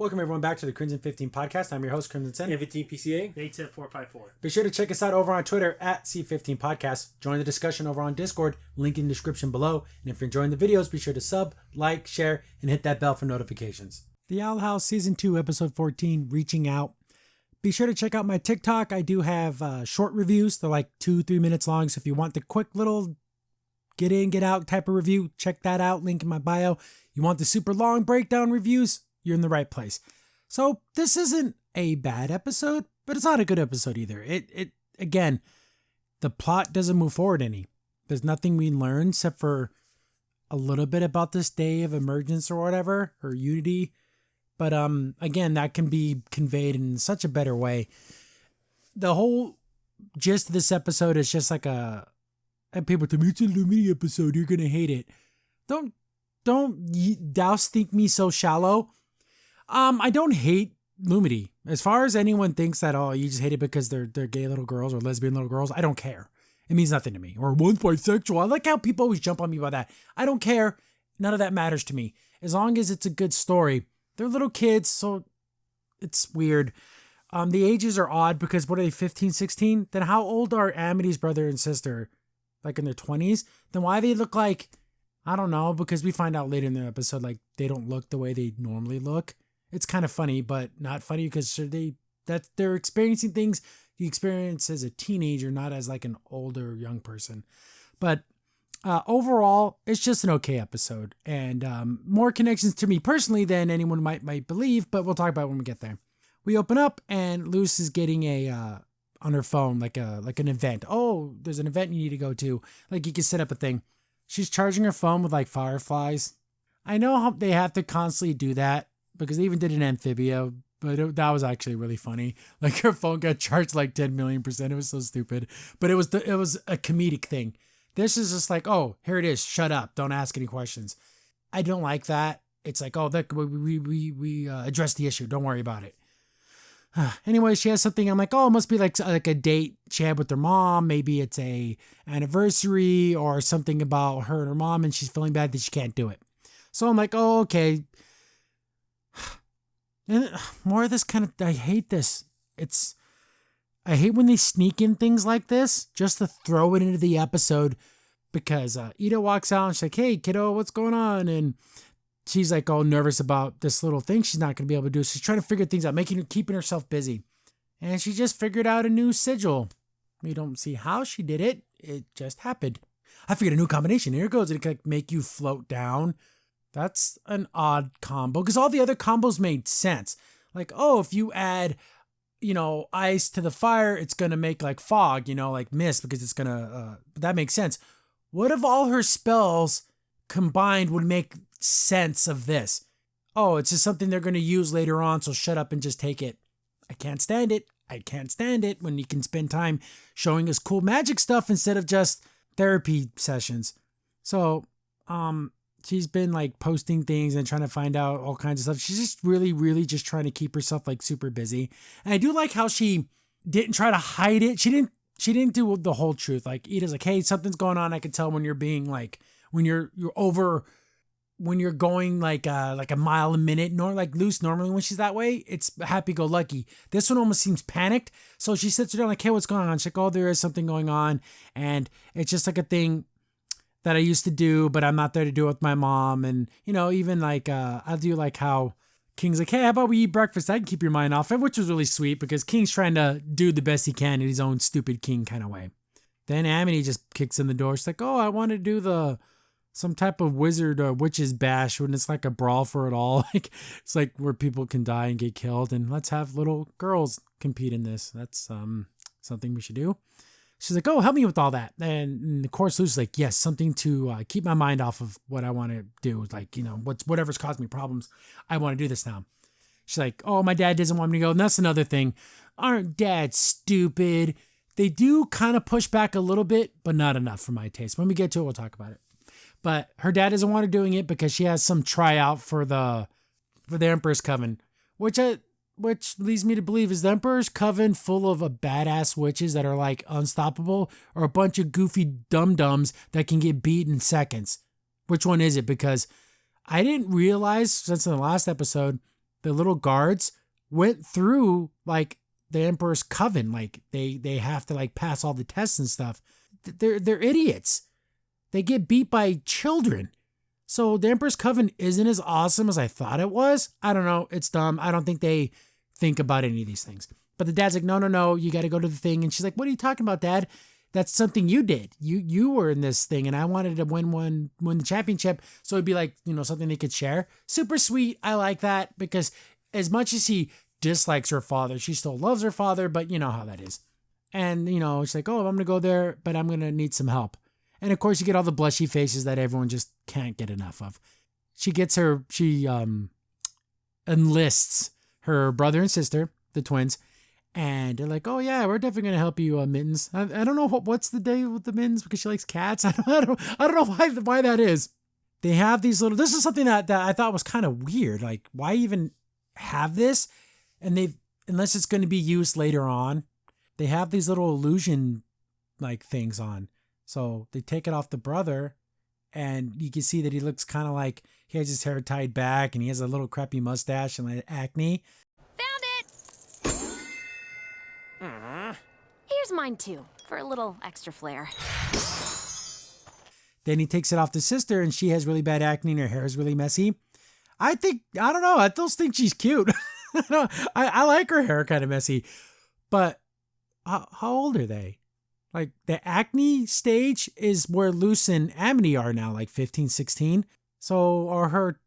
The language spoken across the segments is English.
Welcome everyone back to the Crimson 15 podcast. I'm your host, Crimson Sin. 15 PCA. 87454. Be sure to check us out over on Twitter at C15 Podcast. Join the discussion over on Discord, link in the description below. And if you're enjoying the videos, be sure to sub, like, share, and hit that bell for notifications. The Owl House Season 2, Episode 14, Reaching Out. Be sure to check out my TikTok. I do have short reviews. They're like 2-3 minutes long. So if you want the quick little get in, get out type of review, check that out. Link in my bio. You want the super long breakdown reviews? You're in the right place. So this isn't a bad episode, but it's not a good episode either. It again, the plot doesn't move forward any. There's nothing we learn except for a little bit about this day of emergence or whatever, or unity. But again, that can be conveyed in such a better way. The whole gist of this episode is just like and people tell me it's a Lumini episode, you're gonna hate it. Don't douse think me so shallow. I don't hate Lumity. As far as anyone thinks that, oh, you just hate it because they're gay little girls or lesbian little girls, I don't care. It means nothing to me. Or one's bisexual. I like how people always jump on me about that. I don't care. None of that matters to me. As long as it's a good story. They're little kids, so it's weird. The ages are odd because what are they, 15, 16? Then how old are Amity's brother and sister? Like in their 20s? Then why do they look like, I don't know, because we find out later in the episode, like they don't look the way they normally look. It's kind of funny, but not funny because they're experiencing things you experience as a teenager, not as like an older young person. But overall, it's just an okay episode, and more connections to me personally than anyone might believe. But we'll talk about it when we get there. We open up and Luce is getting on her phone like an event. Oh, there's an event you need to go to. Like you can set up a thing. She's charging her phone with like fireflies. I know how they have to constantly do that, because they even did an Amphibia, but that was actually really funny. Like her phone got charged like 10 million%. It was so stupid, but it was a comedic thing. This is just like, oh, here it is. Shut up. Don't ask any questions. I don't like that. It's like, oh, that we addressed the issue. Don't worry about it. Anyway, she has something. I'm like, oh, it must be like a date she had with her mom. Maybe it's a anniversary or something about her and her mom, and she's feeling bad that she can't do it. So I'm like, oh, okay. And more of this kind of, I hate this. I hate when they sneak in things like this just to throw it into the episode, because Ida walks out and she's like, hey, kiddo, what's going on? And she's like all nervous about this little thing she's not going to be able to do. She's trying to figure things out, keeping herself busy. And she just figured out a new sigil. We don't see how she did it. It just happened. I figured a new combination. Here it goes. It can make you float down. That's an odd combo because all the other combos made sense. Like, oh, if you add, ice to the fire, it's going to make like fog, like mist, because it's going to, that makes sense. What if all her spells combined would make sense of this? Oh, it's just something they're going to use later on, so shut up and just take it. I can't stand it. I can't stand it when you can spend time showing us cool magic stuff instead of just therapy sessions. So, she's been like posting things and trying to find out all kinds of stuff. She's just really, really just trying to keep herself like super busy. And I do like how she didn't try to hide it. She didn't do the whole truth. Like Ida's like, hey, something's going on. I can tell when you're being like, when you're going like a mile a minute, nor like Luce normally when she's that way, it's happy-go-lucky. This one almost seems panicked. So she sits her down like, hey, what's going on? She's like, oh, there is something going on. And it's just like a thing that I used to do, but I'm not there to do it with my mom. And, even like, I do like how King's like, hey, how about we eat breakfast? I can keep your mind off it, which was really sweet because King's trying to do the best he can in his own stupid king kind of way. Then Amity just kicks in the door. She's like, oh, I want to do some type of wizard or witch's bash when it's like a brawl for it all. Like it's like where people can die and get killed, and let's have little girls compete in this. That's something we should do. She's like, oh, help me with all that. And of course, Lucy's like, yes, something to keep my mind off of what I want to do. Like, whatever's caused me problems, I want to do this now. She's like, oh, my dad doesn't want me to go. And that's another thing. Aren't dads stupid? They do kind of push back a little bit, but not enough for my taste. When we get to it, we'll talk about it. But her dad doesn't want her doing it because she has some tryout for the Emperor's Coven, which leads me to believe, is the Emperor's Coven full of badass witches that are like unstoppable, or a bunch of goofy dum-dums that can get beat in seconds? Which one is it? Because I didn't realize since in the last episode the little guards went through like the Emperor's Coven. Like they have to like pass all the tests and stuff. They're idiots. They get beat by children. So the Emperor's Coven isn't as awesome as I thought it was. I don't know. It's dumb. I don't think they think about any of these things. But the dad's like, no, you got to go to the thing. And she's like, what are you talking about, Dad? That's something you did. You were in this thing, and I wanted to win the championship. So it'd be like, something they could share. Super sweet. I like that because as much as he dislikes her father, she still loves her father, but you know how that is. And, she's like, oh, I'm going to go there, but I'm going to need some help. And of course you get all the blushy faces that everyone just can't get enough of. She enlists her brother and sister, the twins, and they're like, oh yeah, we're definitely going to help you, Mittens. I don't know what's the day with the Mittens because she likes cats. I don't know why that is. They have these this is something that I thought was kind of weird. Like, why even have this? And unless it's going to be used later on, they have these little illusion like things on. So they take it off the brother, and you can see that he looks kind of like he has his hair tied back and he has a little crappy mustache and like acne. Found it! Here's mine too, for a little extra flair. Then he takes it off the sister, and she has really bad acne and her hair is really messy. I don't know, I still think she's cute. I like her hair kind of messy. But how old are they? Like, the acne stage is where Luce and Amity are now, like 15, 16. So are her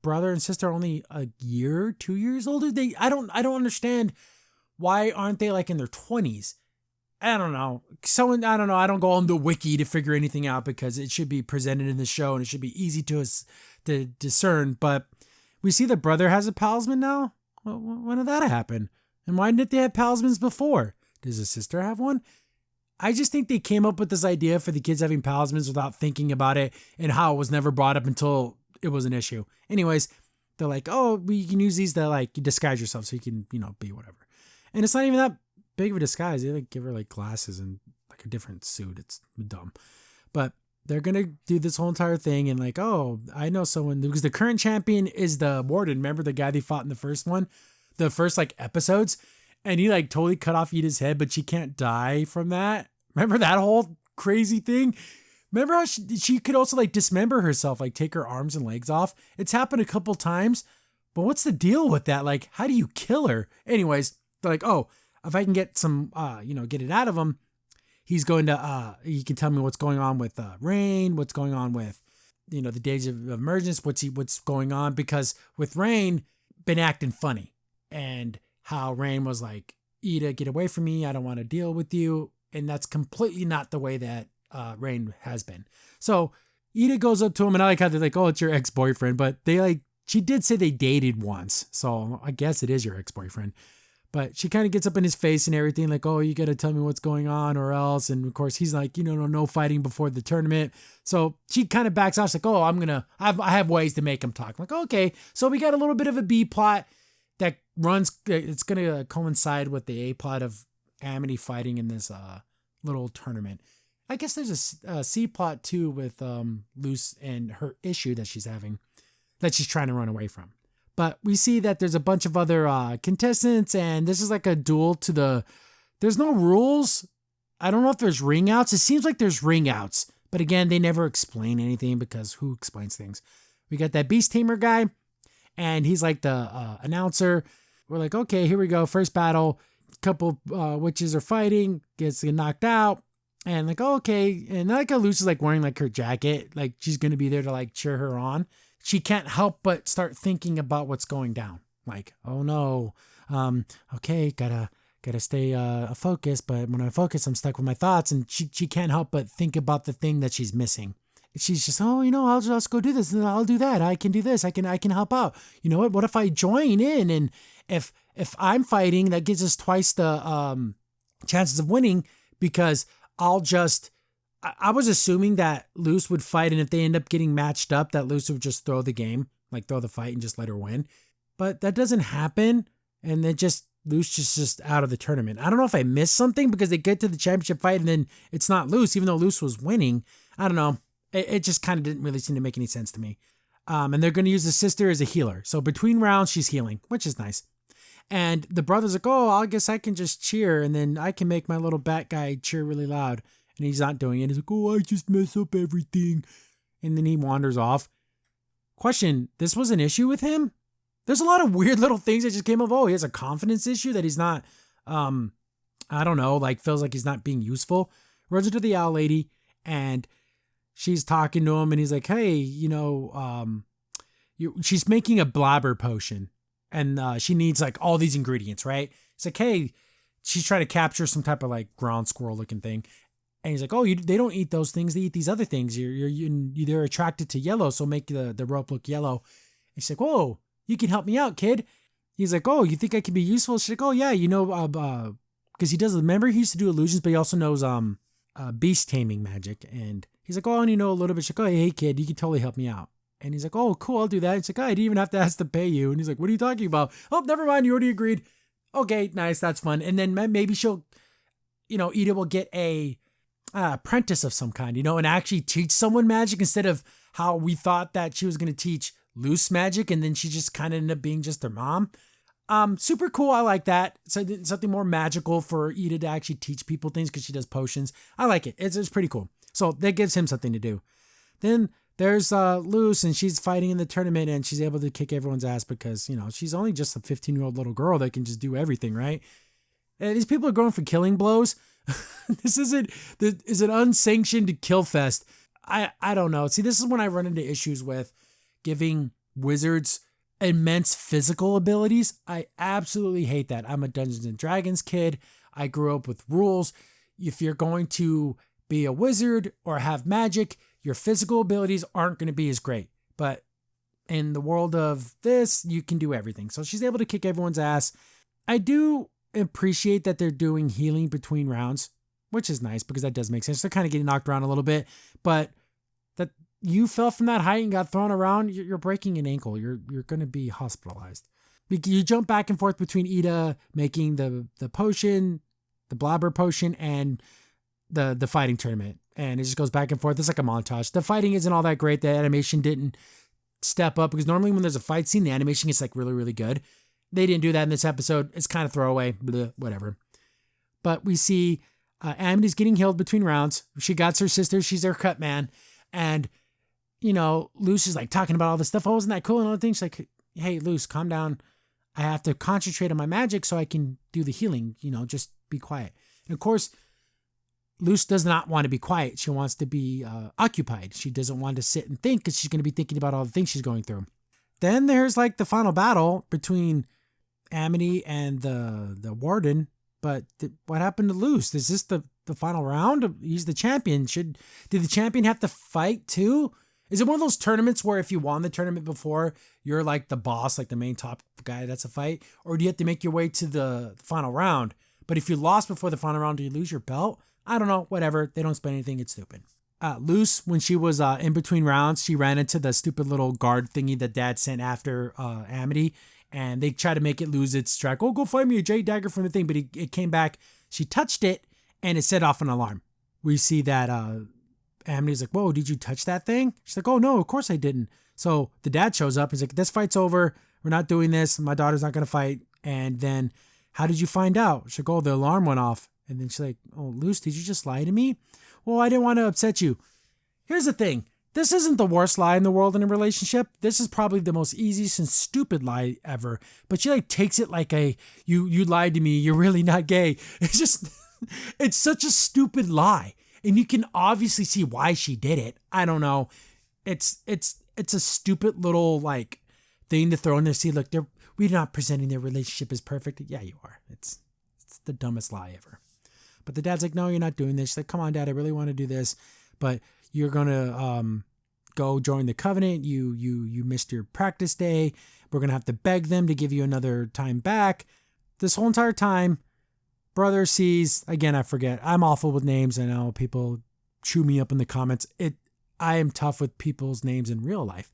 brother and sister only a year, 2 years older? I don't understand. Why aren't they like in their 20s? I don't know. I don't know. I don't go on the wiki to figure anything out because it should be presented in the show and it should be easy to discern. But we see the brother has a talisman now. Well, when did that happen? And why didn't they have talismans before? Does the sister have one? I just think they came up with this idea for the kids having talismans without thinking about it and how it was never brought up until it was an issue. Anyways, they're like, oh, you can use these to like disguise yourself so you can, be whatever. And it's not even that big of a disguise. They like give her like glasses and like a different suit. It's dumb. But they're going to do this whole entire thing and like, oh, I know someone because the current champion is the warden. Remember the guy they fought in the first like episodes? And he like totally cut off Ida's head, but she can't die from that. Remember that whole crazy thing? Remember how she could also like dismember herself, like take her arms and legs off? It's happened a couple times, but what's the deal with that? Like, how do you kill her? Anyways, they're like, oh, if I can get some, get it out of him, he's going to, he can tell me what's going on with Rain, what's going on with, the days of emergence, what's going on, because with Rain, been acting funny, and how Rain was like, Ida, get away from me. I don't want to deal with you. And that's completely not the way that Rain has been. So Ida goes up to him, and I like how they're like, oh, it's your ex-boyfriend. But she did say they dated once. So I guess it is your ex-boyfriend. But she kind of gets up in his face and everything like, oh, you got to tell me what's going on or else. And of course he's like, no fighting before the tournament. So she kind of backs off. She's like, oh, I have ways to make him talk. I'm like, okay. So we got a little bit of a B plot that it's going to coincide with the A plot of Amity fighting in this little tournament. I guess there's a C plot too with Luce and her issue that she's having that she's trying to run away from. But we see that there's a bunch of other contestants, and this is like a duel to there's no rules. I don't know if there's ring outs. It seems like there's ring outs, but again, they never explain anything because who explains things? We got that Beast Tamer guy, and he's like the announcer. We're like, okay, here we go. First battle. Couple witches are fighting, gets knocked out, and like, oh, okay. And like Luce is like wearing like her jacket, like she's going to be there to like cheer her on. She can't help but start thinking about what's going down. Like, oh no, okay, gotta stay focused. But when I focus, I'm stuck with my thoughts, and she can't help but think about the thing that she's missing. She's just, oh, I'll just go do this, and I'll do that. I can do this. I can help out. You know what? What if I join in, and if I'm fighting, that gives us twice the chances of winning, because I was assuming that Luce would fight, and if they end up getting matched up, that Luce would just throw the game, like throw the fight and just let her win. But that doesn't happen, and then Luce just out of the tournament. I don't know if I missed something because they get to the championship fight and then it's not Luce, even though Luce was winning. I don't know. It just kind of didn't really seem to make any sense to me. And they're going to use the sister as a healer. So between rounds, she's healing, which is nice. And the brother's like, oh, I guess I can just cheer, and then I can make my little bat guy cheer really loud. And he's not doing it. He's like, oh, I just mess up everything. And then he wanders off. Question, this was an issue with him? There's a lot of weird little things that just came up. Oh, he has a confidence issue that he's not, I don't know, like feels like he's not being useful. Runs into the owl lady, and she's talking to him, and he's like, hey, she's making a blabber potion. And she needs like all these ingredients, right? It's like, hey, she's trying to capture some type of like ground squirrel looking thing. And he's like, oh, they don't eat those things. They eat these other things. They're attracted to yellow. So make the rope look yellow. And she's like, whoa, you can help me out, kid. He's like, oh, you think I can be useful? She's like, oh yeah, because he does, remember he used to do illusions, but he also knows beast taming magic. And he's like, oh, and you know a little bit. She's like, oh, hey kid, you can totally help me out. And he's like, oh, cool, I'll do that. It's like, oh, I didn't even have to ask to pay you. And he's like, what are you talking about? Oh, never mind, you already agreed. Okay, nice, that's fun. And then maybe she'll, Ida will get a apprentice of some kind, and actually teach someone magic instead of how we thought that she was going to teach loose magic. And then she just kind of ended up being just their mom. Super cool. I like that. So something more magical for Ida to actually teach people things because she does potions. I like it. It's pretty cool. So that gives him something to do. Then there's Luce, and she's fighting in the tournament, and she's able to kick everyone's ass because, she's only just a 15-year-old little girl that can just do everything, right? And these people are going for killing blows. This is an unsanctioned kill fest. I don't know. See, this is when I run into issues with giving wizards immense physical abilities. I absolutely hate that. I'm a Dungeons and Dragons kid. I grew up with rules. If you're going to be a wizard or have magic, your physical abilities aren't going to be as great. But in the world of this, you can do everything. So she's able to kick everyone's ass. I do appreciate that they're doing healing between rounds, which is nice because that does make sense. They're kind of getting knocked around a little bit, but that you fell from that height and got thrown around, you're breaking an ankle. You're going to be hospitalized. You jump back and forth between Ida making the potion, the blabber potion, and the fighting tournament. And it just goes back and forth. It's like a montage. The fighting isn't all that great. The animation didn't step up because normally when there's a fight scene, the animation gets like really, really good. They didn't do that in this episode. It's kind of throwaway, bleh, whatever. But we see Amity's getting healed between rounds. She got her sister. She's her cut man. And, Luce is like talking about all this stuff. Oh, isn't that cool? And all the things. She's like, hey, Luce, calm down. I have to concentrate on my magic so I can do the healing. Just be quiet. And of course, Luce does not want to be quiet. She wants to be occupied. She doesn't want to sit and think because she's going to be thinking about all the things she's going through. Then there's like the final battle between Amity and the warden. But what happened to Luce? Is this the final round? He's the champion. Did the champion have to fight too? Is it one of those tournaments where if you won the tournament before, you're like the boss, like the main top guy that's a fight? Or do you have to make your way to the final round? But if you lost before the final round, do you lose your belt? I don't know, whatever. They don't explain anything. It's stupid. Luce, when she was in between rounds, she ran into the stupid little guard thingy that Dad sent after Amity, and they tried to make it lose its track. Oh, go find me a jade dagger from the thing, but it came back. She touched it, and it set off an alarm. We see that Amity's like, whoa, did you touch that thing? She's like, oh, no, of course I didn't. So the dad shows up. He's like, this fight's over. We're not doing this. My daughter's not going to fight. And then, how did you find out? She's like, oh, the alarm went off. And then she's like, oh, Luce, did you just lie to me? Well, I didn't want to upset you. Here's the thing. This isn't the worst lie in the world in a relationship. This is probably the most easiest and stupid lie ever. But she like takes it like you lied to me. You're really not gay. It's just, it's such a stupid lie. And you can obviously see why she did it. I don't know. It's a stupid little like thing to throw in there. See, look, we're not presenting their relationship as perfect. Yeah, you are. It's the dumbest lie ever. But the dad's like, no, you're not doing this. She's like, come on, Dad, I really want to do this. But you're going to go join the covenant. You missed your practice day. We're going to have to beg them to give you another time back. This whole entire time, brother sees, again, I forget. I'm awful with names. I know people chew me up in the comments. I am tough with people's names in real life,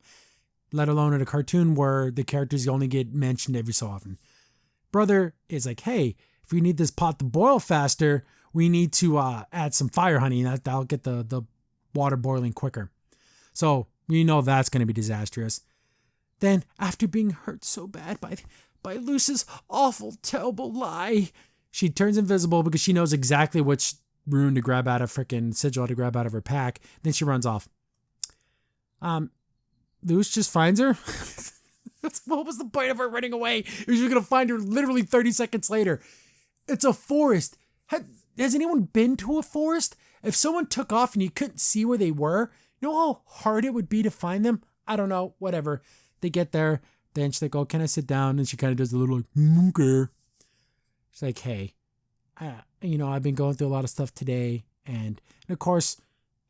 let alone in a cartoon where the characters only get mentioned every so often. Brother is like, hey, if we need this pot to boil faster, we need to add some fire honey. That'll get the water boiling quicker. So You know that's going to be disastrous. Then, after being hurt so bad by Luce's awful, terrible lie, she turns invisible because she knows exactly which rune to grab out of frickin' sigil to grab out of her pack. Then she runs off. Luce just finds her. What was the point of her running away? She was going to find her literally 30 seconds later. It's a forest. Has anyone been to a forest? If someone took off and you couldn't see where they were, you know how hard it would be to find them? I don't know, whatever. They get there, then she's like, oh, can I sit down? And she kind of does the little like, okay. She's like, hey, I've been going through a lot of stuff today. And of course,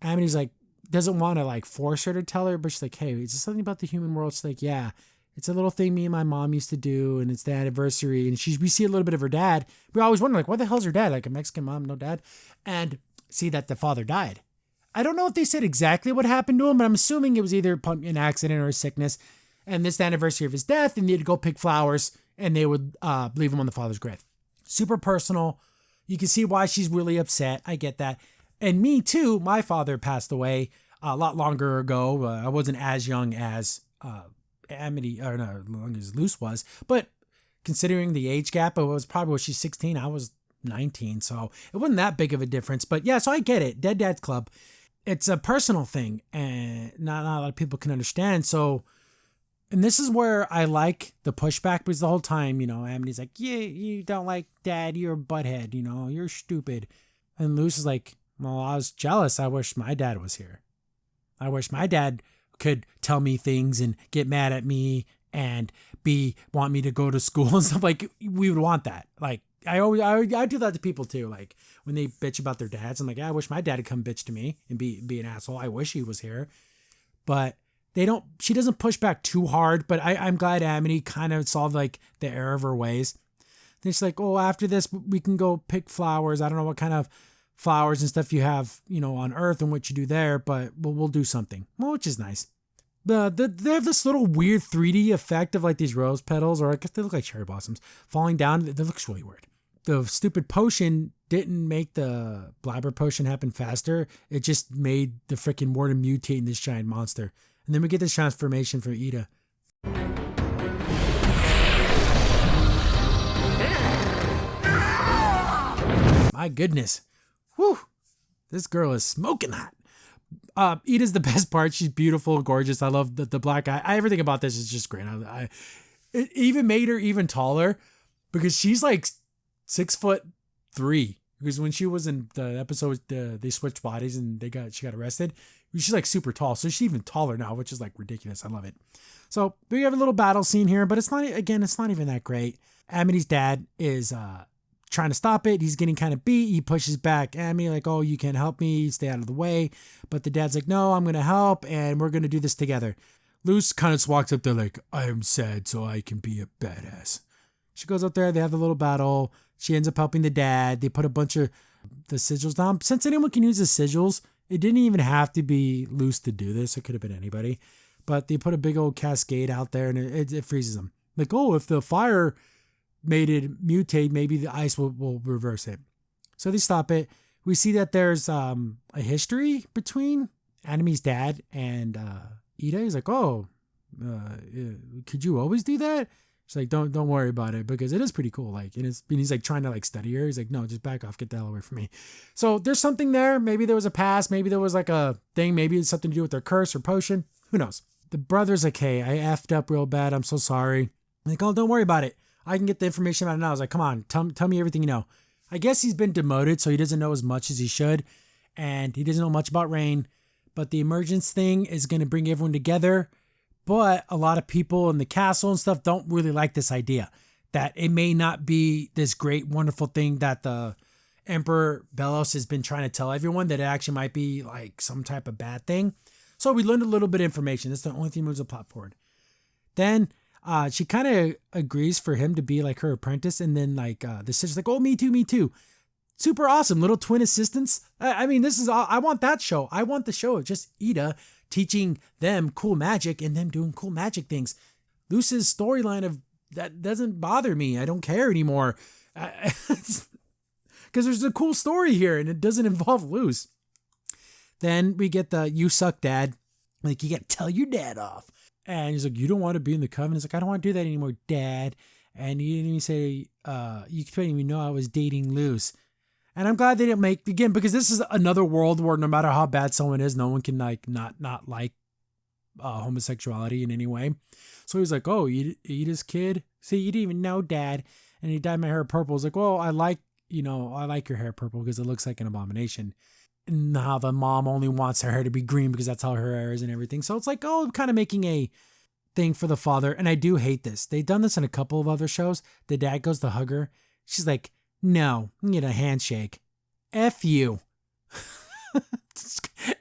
Amity's like, doesn't want to like force her to tell her, but she's like, hey, is this something about the human world? She's like, yeah, it's a little thing me and my mom used to do, and it's the anniversary. And we see a little bit of her dad. We always wonder, like, what the hell's her dad? Like a Mexican mom, no dad? And see that the father died. I don't know if they said exactly what happened to him, but I'm assuming it was either an accident or a sickness. And this is the anniversary of his death, and they had to go pick flowers, and they would leave him on the father's grave. Super personal. You can see why she's really upset. I get that. And me too, my father passed away a lot longer ago. I wasn't as young as Amity, or no, as long as Luce was. But considering the age gap, it was probably, she's 16, I was 19, so it wasn't that big of a difference. But yeah, so I get it. Dead Dad's Club. It's a personal thing, and not a lot of people can understand. So, and this is where I like the pushback, because the whole time, Amity's like, yeah, you don't like Dad, you're a butthead, you're stupid. And Luce is like, well, I was jealous. I wish my dad was here. I wish my dad could tell me things and get mad at me and want me to go to school and stuff. Like, we would want that. Like, I do that to people too. Like, when they bitch about their dads, I'm like, yeah, I wish my dad would come bitch to me and be an asshole. I wish he was here. But she doesn't push back too hard, but I'm glad Amity kind of solved like the error of her ways. Then she's like, oh, after this, we can go pick flowers. I don't know what kind of flowers and stuff you have, on Earth and what you do there, but we'll do something. Well, which is nice. They have this little weird 3D effect of like these rose petals, or I guess they look like cherry blossoms, falling down. That looks really weird. The stupid potion didn't make the blabber potion happen faster. It just made the freaking warden mutate in this giant monster. And then we get this transformation from Ida. My goodness. Whew. This girl is smoking hot. Ida's the best part. She's beautiful, gorgeous. I love the black eye. Everything about this is just great. It even made her even taller, because she's like 6'3". Because when she was in the episode, they switched bodies and she got arrested. She's like super tall, so she's even taller now, which is like ridiculous. I love it. So we have a little battle scene here, but it's not even that great. Amity's dad is trying to stop it. He's getting kind of beat. He pushes back Amity like, oh, you can't help me. Stay out of the way. But the dad's like, no, I'm going to help, and we're going to do this together. Luce kind of just walks up there like, I am sad so I can be a badass. She goes up there. They have a little battle. She ends up helping the dad. They put a bunch of the sigils down. Since anyone can use the sigils, it didn't even have to be Luce to do this. It could have been anybody. But they put a big old cascade out there, and it freezes them. Like, oh, if the fire made it mutate, maybe the ice will reverse it. So they stop it. We see that there's a history between Amity's dad and Ida. He's like, oh, could you always do that? She's like, don't worry about it, because it is pretty cool. Like, and he's like trying to like study her. He's like, no, just back off, get the hell away from me. So there's something there. Maybe there was a past. Maybe there was like a thing. Maybe it's something to do with their curse or potion. Who knows? The brother's like, hey, I effed up real bad. I'm so sorry. I'm like, oh, don't worry about it. I can get the information out now. I was like, come on, tell me everything you know. I guess he's been demoted, so he doesn't know as much as he should. And he doesn't know much about Rain. But the emergence thing is going to bring everyone together. But a lot of people in the castle and stuff don't really like this idea. That it may not be this great, wonderful thing that the Emperor Belos has been trying to tell everyone. That it actually might be like some type of bad thing. So we learned a little bit of information. That's the only thing that moves the plot forward. Then she kind of agrees for him to be like her apprentice. And then like the sister's like, oh, me too. Super awesome. Little twin assistants. I mean, this is all, I want that show. I want the show of just Ida teaching them cool magic and them doing cool magic things. Luce's storyline of that doesn't bother me. I don't care anymore. Because there's a cool story here and it doesn't involve Luce. Then we get the you suck dad. Like, you got to tell your dad off. And he's like, you don't want to be in the coven? He's like, I don't want to do that anymore, Dad. And he didn't even say, you couldn't even know I was dating Luz. And I'm glad they didn't make, again, because this is another world where no matter how bad someone is, no one can like not like homosexuality in any way. So he's like, oh, you eat his kid? See, you didn't even know, Dad. And he dyed my hair purple. He's like, well, I like your hair purple because it looks like an abomination. And how the mom only wants her hair to be green because that's how her hair is and everything. So it's like, oh, kind of making a thing for the father. And I do hate this. They've done this in a couple of other shows. The dad goes to hug her. She's like, no, you get a handshake. F you.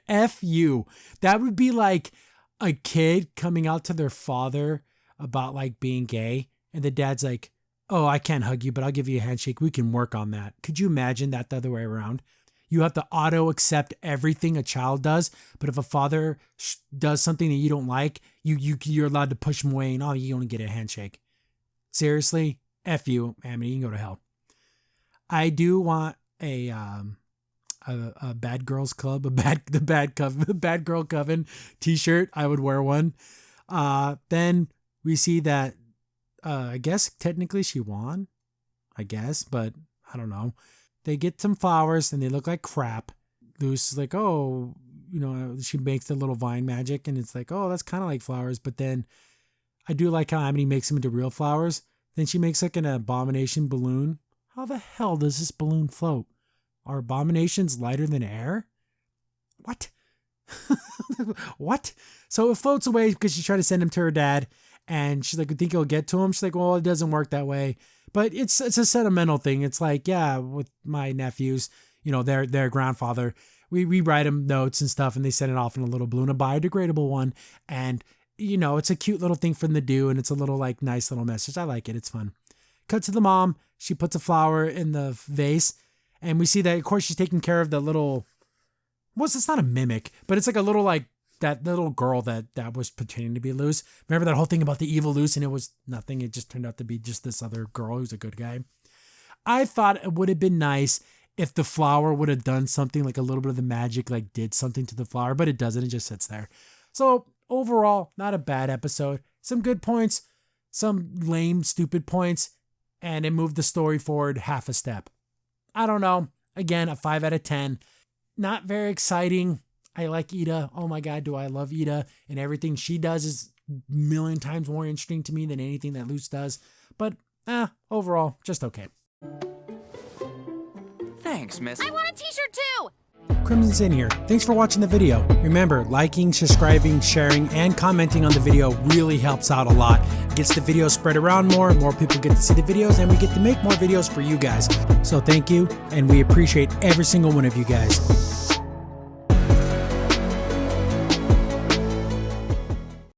F you. That would be like a kid coming out to their father about like being gay. And the dad's like, oh, I can't hug you, but I'll give you a handshake. We can work on that. Could you imagine that the other way around? You have to auto accept everything a child does, but if a father does something that you don't like, you're allowed to push him away and you only get a handshake. Seriously, F you, Amity, you can go to hell. I do want a bad girls club, the bad girl coven t-shirt. I would wear one. Then we see that I guess technically she won, I guess, but I don't know. They get some flowers and they look like crap. Luz is like, oh, she makes the little vine magic and it's like, oh, that's kind of like flowers. But then I do like how Amity makes them into real flowers. Then she makes like an abomination balloon. How the hell does this balloon float? Are abominations lighter than air? What? What? So it floats away because she's trying to send him to her dad. And she's like, I think he'll get to him. She's like, well, it doesn't work that way. But it's a sentimental thing. It's like, yeah, with my nephews, their grandfather, we write them notes and stuff and they send it off in a little balloon, a biodegradable one. And, it's a cute little thing for them to do. And it's a little like nice little message. I like it. It's fun. Cut to the mom. She puts a flower in the vase and we see that, of course, she's taking care of the little, it's not a mimic, but it's like a little like that little girl that was pretending to be Luz. Remember that whole thing about the evil Luz and it was nothing. It just turned out to be just this other girl who's a good guy. I thought it would have been nice if the flower would have done something like a little bit of the magic, like did something to the flower, but it doesn't. It just sits there. So overall, not a bad episode. Some good points, some lame, stupid points, and it moved the story forward half a step. I don't know. Again, a 5 out of 10. Not very exciting. I like Ida. Oh my God, do I love Ida. And everything she does is a million times more interesting to me than anything that Luz does. But overall, just okay. Thanks, miss. I want a t-shirt too! Crimson's in here. Thanks for watching the video. Remember, liking, subscribing, sharing, and commenting on the video really helps out a lot. It gets the video spread around more people get to see the videos, and we get to make more videos for you guys. So thank you, and we appreciate every single one of you guys.